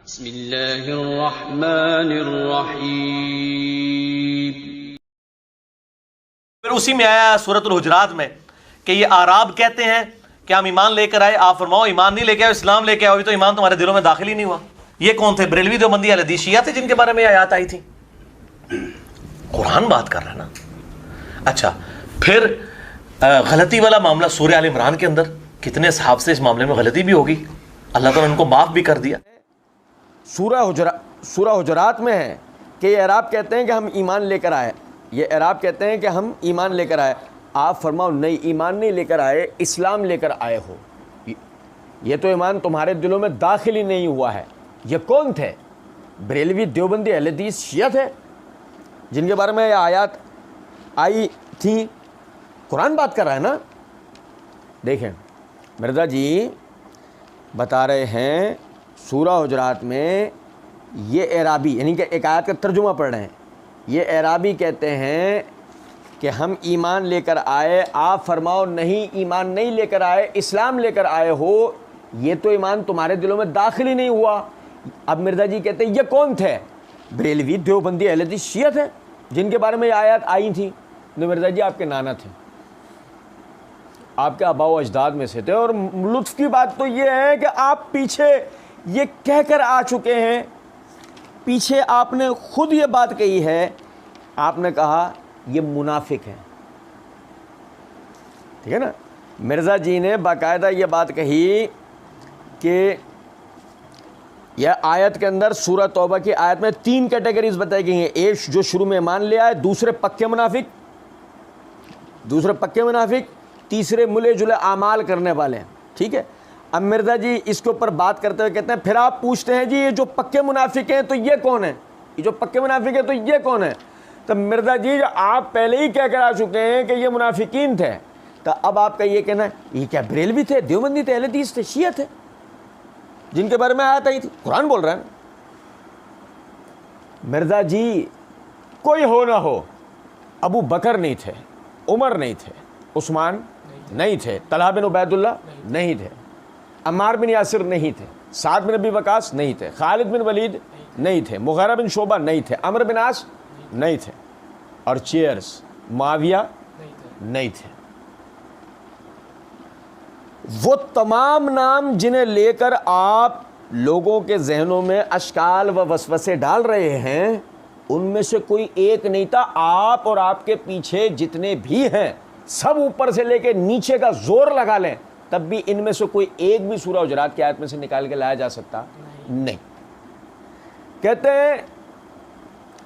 बिस्मिल्लाहिर्रहमानिर्रहीम। फिर उसी में आया सूरतुल हुजरात में कि ये आराब कहते हैं कि हम ईमान लेकर आए। आप फरमाओ ईमान नहीं लेके आओ, इस्लाम लेके आओ। अभी तो ईमान तुम्हारे दिलों में दाखिल ही नहीं हुआ। ये कौन थे? बरेलवी देवबंदी अहले हदीस शिया थे जिनके बारे में आयत आई थी। कुरान बात कर रहा है ना। अच्छा, फिर गलती वाला मामला सूरह आल इमरान के अंदर कितने साहब से इस मामले में गलती भी होगी, अल्लाह ताला ने उनको माफ भी कर दिया। सूरह हुजरात में है कि ये अराब कहते हैं कि हम ईमान लेकर आए। ये अराब कहते हैं कि हम ईमान लेकर आए। आप फरमाओ नहीं, ईमान नहीं लेकर आए, इस्लाम लेकर आए हो। ये तो ईमान तुम्हारे दिलों में दाखिल ही नहीं हुआ है। ये कौन थे? बरेलवी देवबंदी अहले हदीस शिया थे जिनके बारे में आयत आई थी। कुरान बात कर रहा है ना। देखें, मिर्ज़ा जी बता रहे हैं सूरह हुजरात में ये एराबी, यानी कि एक आयत का तर्जुमा पढ़ रहे हैं। ये एराबी कहते हैं कि हम ईमान लेकर आए। आप फरमाओ नहीं, ईमान नहीं लेकर आए, इस्लाम लेकर आए हो। ये तो ईमान तुम्हारे दिलों में दाखिल ही नहीं हुआ। अब मिर्ज़ा जी कहते हैं ये कौन थे? बरेलवी देवबंदी अहले हदीस शिया थे जिनके बारे में आयत आई थी। तो मिर्ज़ा जी आपके नाना थे, आपके आबा व अजदाद में से थे। और लुत्फ़ की बात तो ये है कि आप पीछे ये कहकर आ चुके हैं, पीछे आपने खुद ये बात कही है। आपने कहा ये मुनाफिक हैं, ठीक है ना। मिर्ज़ा जी ने बाकायदा ये बात कही कि यह आयत के अंदर सूरह तौबा की आयत में 3 कैटेगरीज बताई गई हैं। एक जो शुरू में मान ले आए, दूसरे पक्के मुनाफिक, तीसरे मुले जुले आमाल करने वाले हैं, ठीक है। अब मिर्ज़ा जी इसके ऊपर बात करते हुए कहते हैं, फिर आप पूछते हैं जी ये जो पक्के मुनाफिक हैं तो ये कौन है? ये जो पक्के मुनाफिक है तो ये कौन है? तो मिर्ज़ा जी जो आप पहले ही कह कर आ चुके हैं कि ये मुनाफिकीन थे, तो अब आपका ये कहना है ये क्या बरेलवी थे, देवबंदी थे, अहले हदीस थे, शिया थे जिनके बारे में आयत आई थी? कुरान बोल रहा है ना। मिर्ज़ा जी कोई हो ना हो, अबू बकर नहीं थे, उमर नहीं थे, उस्मान नहीं थे, तलहा बिन उबैदुल्लाह नहीं थे, अम्मार बिन यासिर नहीं थे, साद बिन अबी वकास नहीं थे, खालिद बिन वलीद नहीं थे, मुग़ीरा बिन शोबा नहीं थे, अमर बिन आस नहीं थे, और चेयर्स मुआविया नहीं थे। वो तमाम नाम जिन्हें लेकर आप लोगों के जहनों में अशकाल व वसवसे डाल रहे हैं, उनमें से कोई एक नहीं था। आप और आपके पीछे जितने भी हैं सब ऊपर से लेके नीचे का जोर लगा लें, तब भी इनमें से कोई एक भी सूरह हुजरात की आयत में से निकाल के लाया जा सकता नहीं। कहते हैं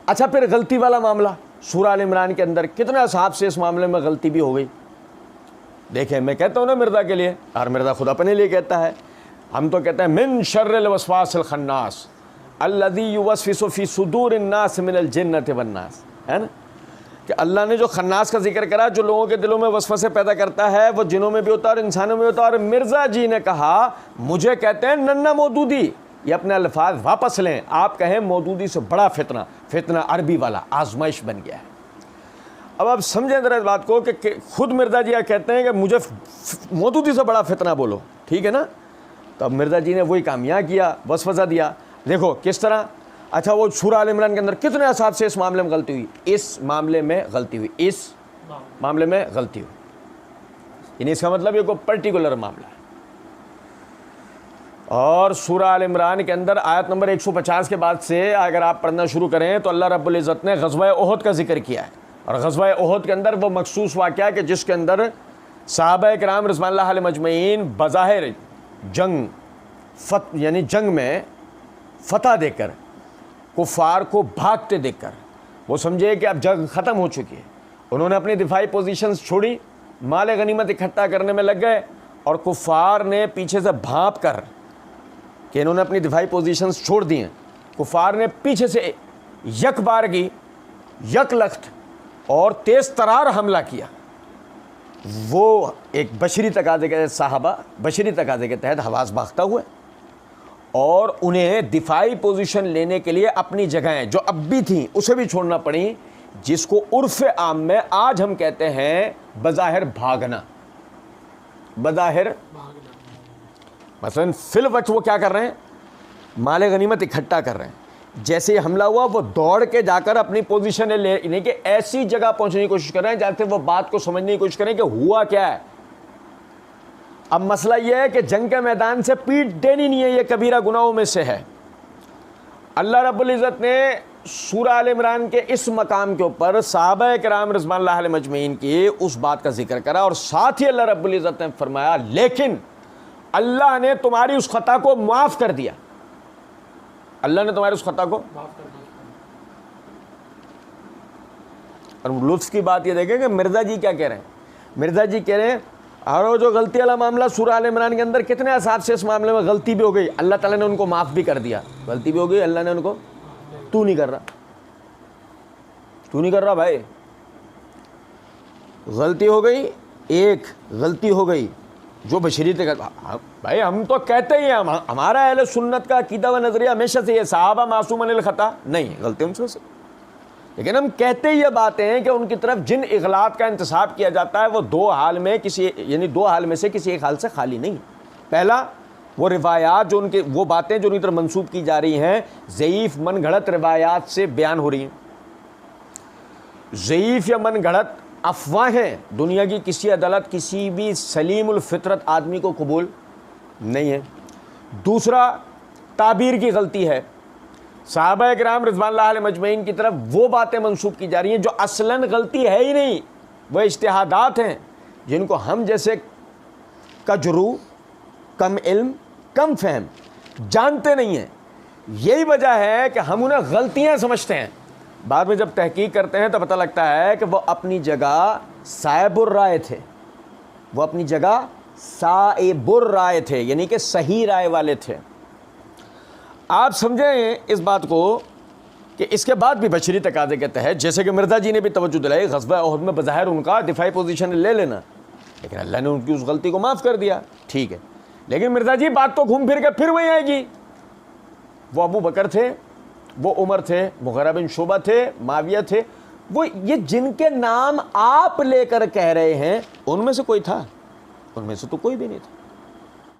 अच्छा, फिर गलती वाला मामला सूरह आल इमरान के अंदर कितने असहाब से इस मामले में गलती भी हो गई। देखें, मैं कहता हूँ ना मिर्ज़ा के लिए, और मिर्ज़ा खुद अपने लिए कहता है, हम तो कहते हैं मिन शर्रिल वस्वासिल खन्नास अल्लज़ी युवस्विसु फी सुदूरिन नास मिनल जिन्नति वन्नास, है ना। कि अल्लाह ने जो खन्नास का जिक्र करा, जो लोगों के दिलों में वसवसे पैदा करता है, वो जिनों में भी होता है और इंसानों में होता है। और मिर्ज़ा जी ने कहा मुझे कहते हैं नन्ना मौदूदी। ये अपने अल्फाज वापस लें, आप कहें मौदूदी से बड़ा फितना, फितना अरबी वाला आजमाइश बन गया है। अब आप समझें जरा इस बात को कि खुद मिर्ज़ा जी कहते हैं कि मुझे मौदूदी से बड़ा फितना बोलो, ठीक है ना। तो अब मिर्ज़ा जी ने वही काम यहाँ किया, वसवसा दिया। देखो किस तरह। अच्छा, वो सूरह आल इमरान के अंदर कितने असाब से इस मामले में गलती हुई, इस मामले में गलती हुई, इस मामले में गलती हुई, यानी इसका मतलब ये कोई पर्टिकुलर मामला है। और सूरह आल इमरान के अंदर आयत नंबर 150 के बाद से अगर आप पढ़ना शुरू करें तो अल्लाह रब्बुल इज़्ज़त ने ग़ज़वा उहद का जिक्र किया है। और ग़ज़वा उहद के अंदर वो मखसूस वाक़या कि जिसके अंदर सहाबा किराम रिज़वानुल्लाह अलैहिम अजमईन बज़ाहिर जंग यानी जंग में फ़तह देकर, कुफ़ार को भागते देखकर वो समझे कि अब जंग ख़त्म हो चुकी है। उन्होंने अपनी दिफाई पोजीशंस छोड़ी, माल गनीमत इकट्ठा करने में लग गए, और कुफ़ार ने पीछे से भांप कर कि इन्होंने अपनी दिफाई पोजीशंस छोड़ दी हैं, कुफ़ार ने पीछे से यक बारगी, यक लख्त और तेज़ तरार हमला किया। वो एक बशरी तकाज़े के साहबा बशरी तकाज़े के तहत हवास भागता हुए, और उन्हें दिफाई पोजीशन लेने के लिए अपनी जगहें जो अब भी थी उसे भी छोड़ना पड़ी, जिसको उर्फ़ आम में आज हम कहते हैं बज़ाहिर भागना। बज़ाहिर मसलन फिल वक्त वो क्या कर रहे हैं, माल गनीमत इकट्ठा कर रहे हैं। जैसे ही हमला हुआ वो दौड़ के जाकर अपनी पोजीशन लेने के ऐसी जगह पहुंचने की कोशिश कर रहे हैं जहां से वो बात को समझने की कोशिश करें कि हुआ क्या है। अब मसला यह है कि जंग के मैदान से पीठ देनी नहीं है, ये कबीरा गुनाहों में से है। अल्लाह रब्बुल इज़्ज़त ने सूरह आल इमरान के इस मकाम के ऊपर सहाबा किराम रिज़वानुल्लाह अलैहिम अजमईन की उस बात का जिक्र करा और साथ ही अल्लाह रब्बुल इज़्ज़त ने फरमाया लेकिन अल्लाह ने तुम्हारी उस खता को माफ़ कर दिया। अल्लाह ने तुम्हारी उस खता को माफ़ कर दिया। और लुत्फ़ की बात ये देखें कि मिर्ज़ा जी क्या कह रहे हैं। मिर्ज़ा जी कह रहे हैं और जो गलती वाला मामला सूरह आल इमरान के अंदर कितने असाब से इस मामले में गलती भी हो गई, अल्लाह ताला ने उनको माफ़ भी कर दिया। गलती भी हो गई, अल्लाह ने उनको, तू नहीं कर रहा, तू नहीं कर रहा भाई। गलती हो गई, एक गलती हो गई जो बशरीत का भाई हम तो कहते ही हैं, हमारा अहले सुन्नत का अकीदा व नज़रिया हमेशा से ये सहाबा मासूम अनिल खता नहीं, गलती हमसे हो सकती, लेकिन हम कहते ही ये बातें हैं कि उनकी तरफ जिन इगलात का इंतसाब किया जाता है वो दो हाल में से किसी एक हाल से खाली नहीं। पहला वो रिवायात जो उनके, वो बातें जो उनकी तरफ मंसूब की जा रही हैं ज़ईफ़ मन घड़त रिवायात से बयान हो रही हैं। ज़ईफ़ या मन घड़त अफवाहें दुनिया की किसी अदालत किसी भी सलीमुल फितरत आदमी को कबूल नहीं है। दूसरा ताबीर की गलती है, सहाबा किराम रिज़वानुल्लाह अलैहिम अजमईन की तरफ वो बातें मंसूब की जा रही हैं जो असलन गलती है ही नहीं, वह इज्तिहादात हैं जिनको हम जैसे कजरू, कम इल्म, कम फहम जानते नहीं हैं। यही वजह है कि हम उन्हें गलतियां समझते हैं, बाद में जब तहकीक करते हैं तो पता लगता है कि वो अपनी जगह साइबुर राय थे, वो अपनी जगह साइबुर राय थे, यानी कि सही राय वाले थे। आप समझें इस बात को कि इसके बाद भी बशरी तकाज़े के तहत, जैसे कि मिर्ज़ा जी ने भी तवज्जो दिलाई, ग़ज़वा उहद में बज़ाहिर उनका दिफाई पोजीशन ले लेना, लेकिन अल्लाह ने उनकी उस गलती को माफ़ कर दिया, ठीक है। लेकिन मिर्ज़ा जी बात तो घूम फिर के फिर वहीं आएगी। वो अबू बकर थे, वो उमर थे, मुग़ीरा बिन शुबा थे, माविया थे, वो ये जिनके नाम आप लेकर कह रहे हैं उनमें से कोई था? उनमें से तो कोई भी नहीं था।